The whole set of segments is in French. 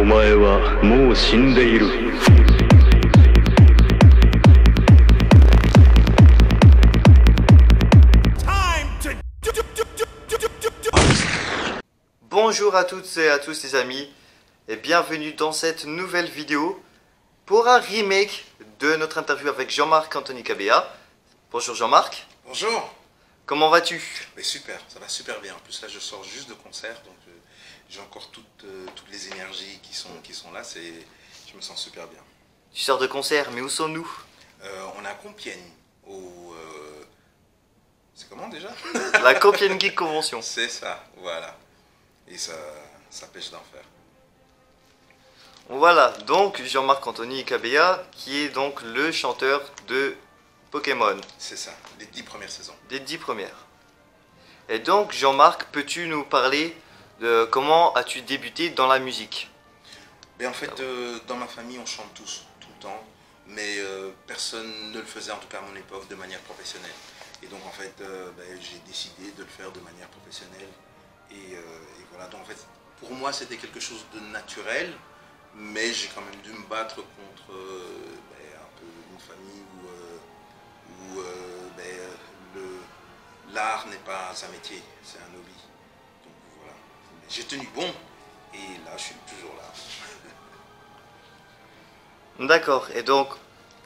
お前はもう死んでいる。Bonjour à toutes et à tous les amis et bienvenue dans cette nouvelle vidéo pour un remake de notre interview avec Jean-Marc Anthony Kabea. Bonjour Jean-Marc. Bonjour. Comment vas-tu? Mais super, ça va super bien. En plus là je sors juste de concert donc j'ai encore toutes les énergies qui sont là, je me sens super bien. Tu sors de concert, mais où sommes-nous? On est à Compiègne, c'est comment déjà? La Compiègne Geek Convention. C'est ça, voilà. Et ça pêche d'enfer. Voilà, donc Jean-Marc Anthony Kabea qui est donc le chanteur de Pokémon. C'est ça, les 10 premières saisons. Les 10 premières. Et donc Jean-Marc, peux-tu nous parler de comment as-tu débuté dans la musique? En fait, dans ma famille on chante tous, tout le temps, mais personne ne le faisait en tout cas à mon époque de manière professionnelle. Et donc en fait j'ai décidé de le faire de manière professionnelle. Et voilà, donc en fait, pour moi c'était quelque chose de naturel, mais j'ai quand même dû me battre contre un peu une famille où l'art n'est pas un métier, c'est un hobby. Donc voilà, j'ai tenu bon, et là je suis toujours là. D'accord, et donc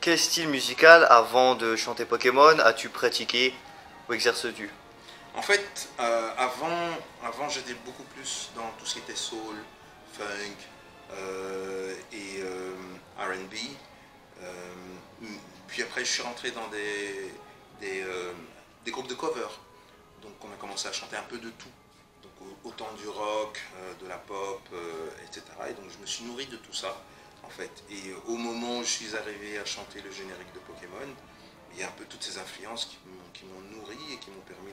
quel style musical avant de chanter Pokémon as-tu pratiqué ou exerces-tu? En fait, avant j'étais beaucoup plus dans tout ce qui était soul, funk et R&B. Puis après je suis rentré dans des groupes de cover. Donc on a commencé à chanter un peu de tout. Donc autant du rock, de la pop, etc. Et donc je me suis nourri de tout ça en fait. Et au moment où je suis arrivé à chanter le générique de Pokémon, il y a un peu toutes ces influences qui m'ont nourri et qui m'ont permis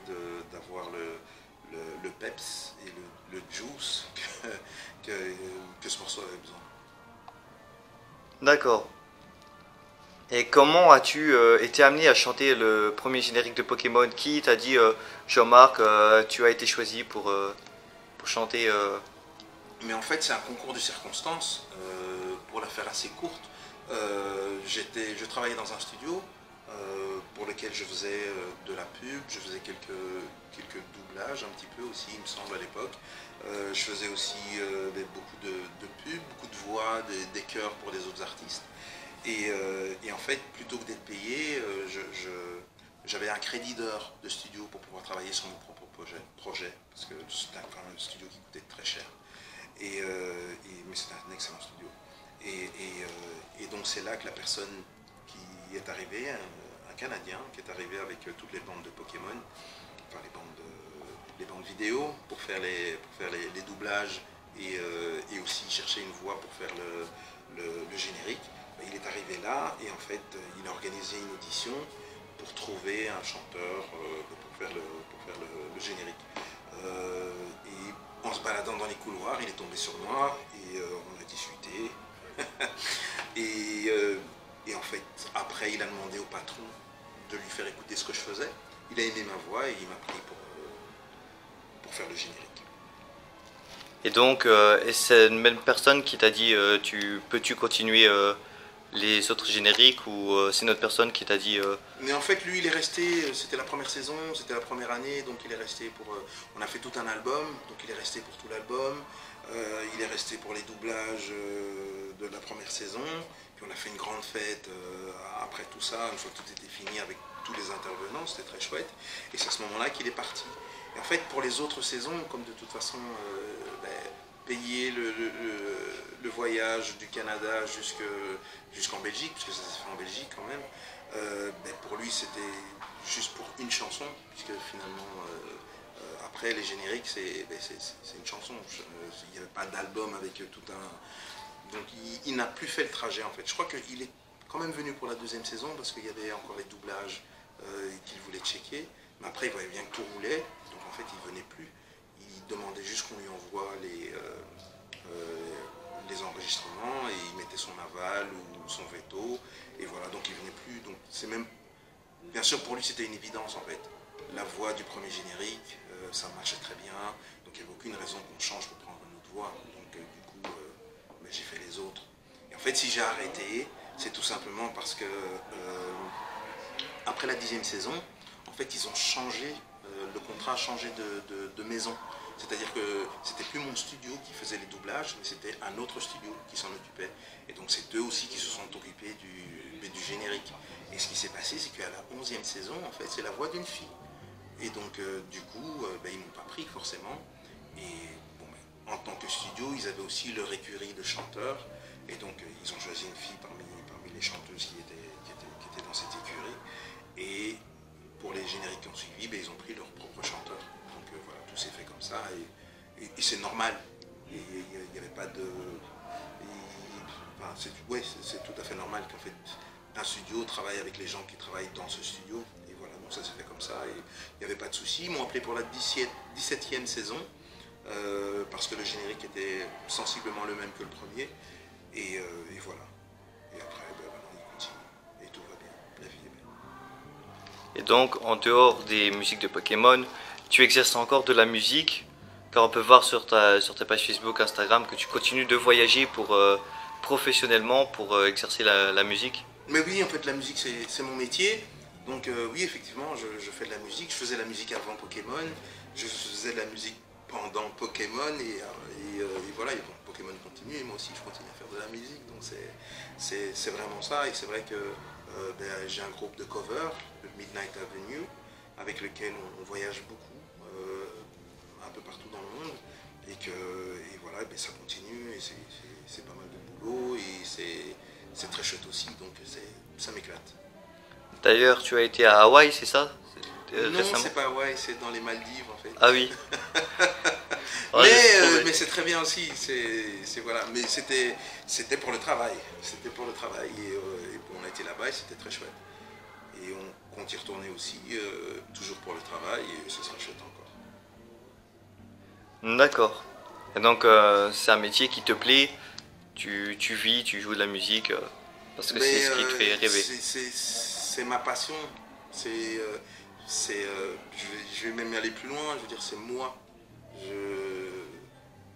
d'avoir le peps et le juice que ce morceau avait besoin. D'accord. Et comment as-tu été amené à chanter le premier générique de Pokémon? Qui t'a dit Jean-Marc, tu as été choisi pour chanter Mais en fait c'est un concours de circonstances. Pour la faire assez courte, je travaillais dans un studio pour lequel je faisais de la pub, je faisais quelques doublages un petit peu aussi, il me semble, à l'époque. Je faisais aussi beaucoup de pubs, beaucoup de voix, des chœurs pour les autres artistes. Et en fait, plutôt que d'être payé, j'avais un crédit d'heure de studio pour pouvoir travailler sur mon propre projet parce que c'était quand même un studio qui coûtait très cher. Mais c'était un excellent studio. Et donc c'est là que la personne qui est arrivée, un Canadien qui est arrivé avec toutes les bandes de Pokémon, enfin les bandes vidéo pour faire les doublages et aussi chercher une voix pour faire le générique. Il est arrivé là et en fait il a organisé une audition pour trouver un chanteur pour faire le générique. Et en se baladant dans les couloirs, il est tombé sur moi et on a discuté. Et en fait, après, il a demandé au patron de lui faire écouter ce que je faisais. Il a aimé ma voix et il m'a pris pour faire le générique. Et donc, et c'est une même personne qui t'a dit peux-tu continuer les autres génériques ou c'est une autre personne qui t'a dit Mais en fait, lui, il est resté, c'était la première saison, c'était la première année, donc il est resté pour... on a fait tout un album, donc il est resté pour tout l'album. Il est resté pour les doublages de la première saison, puis on a fait une grande fête après tout ça, une fois que tout était fini avec tous les intervenants, c'était très chouette, et c'est à ce moment-là qu'il est parti. Et en fait, pour les autres saisons, comme de toute façon, payer le voyage du Canada jusqu'en Belgique, puisque ça s'est fait en Belgique quand même, pour lui c'était juste pour une chanson, puisque finalement... après les génériques c'est une chanson, il n'y avait pas d'album avec tout un... Donc il n'a plus fait le trajet en fait. Je crois qu'il est quand même venu pour la deuxième saison parce qu'il y avait encore les doublages qu'il voulait checker. Mais après il voyait bien que tout roulait, donc en fait il ne venait plus. Il demandait juste qu'on lui envoie les enregistrements et il mettait son aval ou son veto. Et voilà, donc il ne venait plus. Donc c'est même... Bien sûr pour lui c'était une évidence en fait. La voix du premier générique, ça marchait très bien, donc il n'y avait aucune raison qu'on change pour prendre une autre voix. Donc du coup, j'ai fait les autres. Et en fait, si j'ai arrêté, c'est tout simplement parce que après la 10e saison, en fait, ils ont changé, le contrat a changé de maison. C'est-à-dire que c'était plus mon studio qui faisait les doublages, mais c'était un autre studio qui s'en occupait. Et donc c'est eux aussi qui se sont occupés du générique. Et ce qui s'est passé, c'est qu'à la 11e saison, en fait, c'est la voix d'une fille. Et donc du coup, ils ne m'ont pas pris forcément. Et bon, en tant que studio, ils avaient aussi leur écurie de chanteurs. Et donc ils ont choisi une fille parmi les chanteuses qui étaient dans cette écurie. Et pour les génériques qui ont suivi, ils ont pris leur propre chanteur. Donc voilà, tout s'est fait comme ça et c'est normal. Il n'y avait pas de... c'est tout à fait normal qu'en fait un studio travaille avec les gens qui travaillent dans ce studio. Et voilà, donc ça s'est fait comme ça et il n'y avait pas de souci. Ils m'ont appelé pour la 17e saison parce que le générique était sensiblement le même que le premier. Et voilà. Et après, maintenant il continue. Et tout va bien. La vie est belle. Et donc, en dehors des musiques de Pokémon, tu exerces encore de la musique, car on peut voir sur ta page Facebook, Instagram, que tu continues de voyager pour, professionnellement pour exercer la musique. Mais oui, en fait, la musique, c'est mon métier. Donc oui, effectivement, je fais de la musique. Je faisais de la musique avant Pokémon. Je faisais de la musique pendant Pokémon. Et voilà, Pokémon continue. Et moi aussi, je continue à faire de la musique. Donc c'est vraiment ça. Et c'est vrai que j'ai un groupe de cover, le Midnight Avenue, avec lequel on voyage beaucoup, un peu partout dans le monde. Et voilà, ça continue. Et c'est pas mal de boulot. Et c'est très chouette aussi, donc ça m'éclate. D'ailleurs, tu as été à Hawaï, c'est ça? Non, Récemment? c'est pas Hawaï, c'est dans les Maldives en fait. Ah oui. Ouais, mais c'est très bien aussi, voilà. Mais c'était pour le travail, c'était pour le travail et on a été là-bas et c'était très chouette. Et on compte y retourner aussi, toujours pour le travail et ce sera chouette encore. D'accord. Et donc, c'est un métier qui te plaît, tu vis, tu joues de la musique, parce que c'est ce qui te fait rêver. C'est ma passion, je vais même aller plus loin, je veux dire, c'est moi.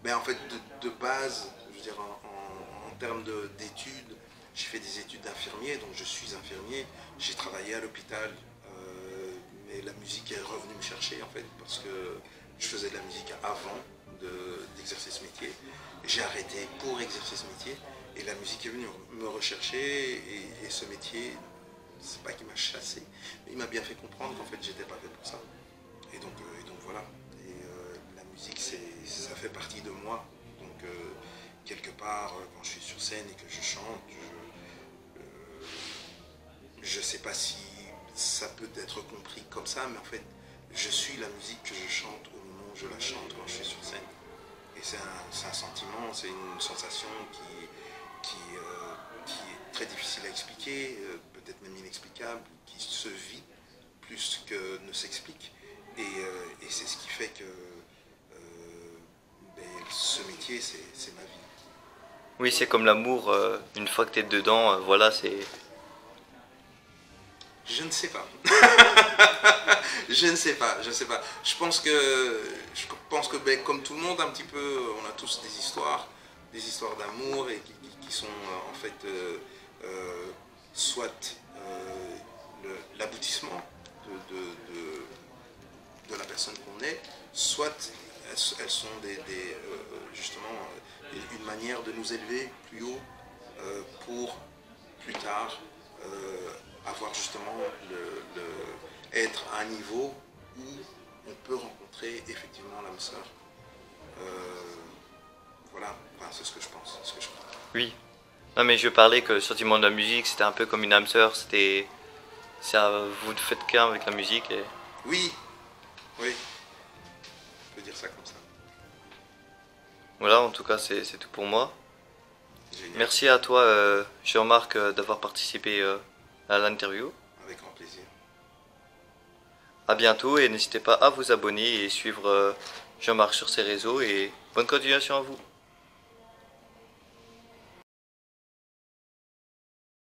Mais en fait, de base, je veux dire, en termes d'études, j'ai fait des études d'infirmier, donc je suis infirmier. J'ai travaillé à l'hôpital, mais la musique est revenue me chercher en fait, parce que je faisais de la musique avant d'exercer ce métier. J'ai arrêté pour exercer ce métier, et la musique est venue me rechercher, et ce métier, c'est pas qu'il m'a chassé, mais il m'a bien fait comprendre qu'en fait, j'étais pas fait pour ça. Et donc voilà. La musique, ça fait partie de moi. Donc quelque part, quand je suis sur scène et que je chante, je sais pas si ça peut être compris comme ça, mais en fait, je suis la musique que je chante au moment où je la chante quand je suis sur scène. Et c'est un sentiment, c'est une sensation qui est très difficile à expliquer, peut-être même inexplicable, qui se vit plus que ne s'explique. Et c'est ce qui fait que ce métier, c'est ma vie. Oui, c'est comme l'amour, une fois que tu es dedans, voilà, c'est... Je ne sais pas. Je ne sais pas. Je pense que comme tout le monde, un petit peu, on a tous des histoires d'amour et qui sont en fait soit l'aboutissement de la personne qu'on est, soit elles sont justement une manière de nous élever plus haut pour plus tard avoir justement être à un niveau où on peut rencontrer effectivement l'âme sœur. Voilà, enfin, c'est ce que je pense. Oui. Non, mais je parlais que le sentiment de la musique, c'était un peu comme une âme sœur, vous ne faites qu'un avec la musique. Et... Oui, on peut dire ça comme ça. Voilà, en tout cas, c'est tout pour moi. Génial. Merci à toi, Jean-Marc, d'avoir participé à l'interview. Avec grand plaisir. À bientôt et n'hésitez pas à vous abonner et suivre Jean-Marc sur ses réseaux et bonne continuation à vous.